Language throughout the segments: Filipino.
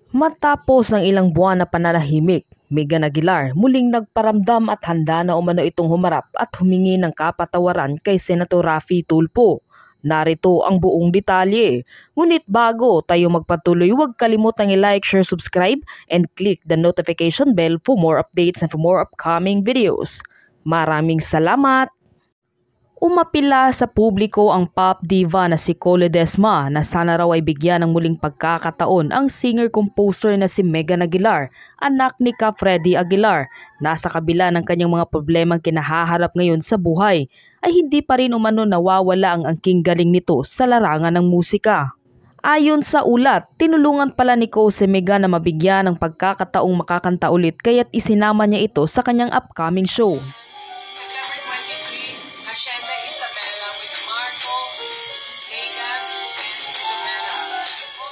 Matapos ang ilang buwan na pananahimik, Megan Aguilar muling nagparamdam at handa na umano itong humarap at humingi ng kapatawaran kay Senator Raffy Tulfo. Narito ang buong detalye. Ngunit bago tayo magpatuloy, huwag kalimutang i-like, share, subscribe, and click the notification bell for more updates and for more upcoming videos. Maraming salamat! Umapila sa publiko ang pop diva na si Kolo Ledesma na sana raw ay bigyan ng muling pagkakataon ang singer-composer na si Megan Aguilar, anak ni Ka Freddy Aguilar. Nasa kabila ng kanyang mga problemang kinahaharap ngayon sa buhay, ay hindi pa rin umano nawawala ang angking galing nito sa larangan ng musika. Ayon sa ulat, tinulungan pala ni Ko si Megan na mabigyan ng pagkakataong makakanta ulit kaya't isinama niya ito sa kanyang upcoming show.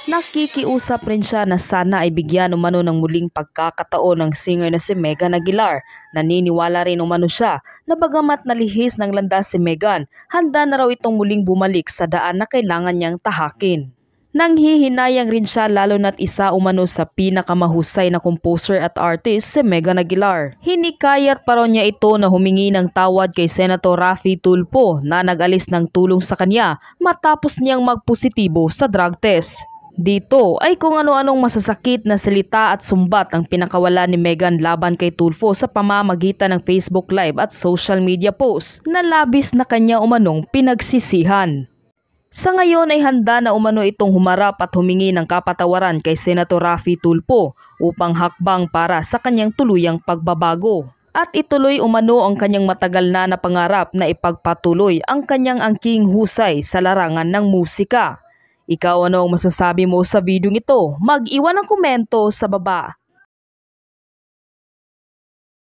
Nakikiusap rin siya na sana ay bigyan umano ng muling pagkakataon ng singer na si Megan Aguilar. Naniniwala rin umano siya na bagamat nalihis ng landas si Megan, handa na raw itong muling bumalik sa daan na kailangan niyang tahakin. Nanghihinayang rin siya lalo na't isa umano sa pinakamahusay na composer at artist si Megan Aguilar. Hinikayat pa raw niya ito na humingi ng tawad kay Senator Raffy Tulfo na nag-alis ng tulong sa kanya matapos niyang magpositibo sa drug test. Dito ay kung ano-anong masasakit na salita at sumbat ang pinakawala ni Megan laban kay Tulfo sa pamamagitan ng Facebook Live at social media posts na labis na kanya umanong pinagsisihan. Sa ngayon ay handa na umano itong humarap at humingi ng kapatawaran kay Senator Raffy Tulfo upang hakbang para sa kanyang tuluyang pagbabago. At ituloy umano ang kanyang matagal na pangarap na ipagpatuloy ang kanyang angking husay sa larangan ng musika. Ikaw ano ang masasabi mo sa video ito? Mag-iwan ng komento sa baba.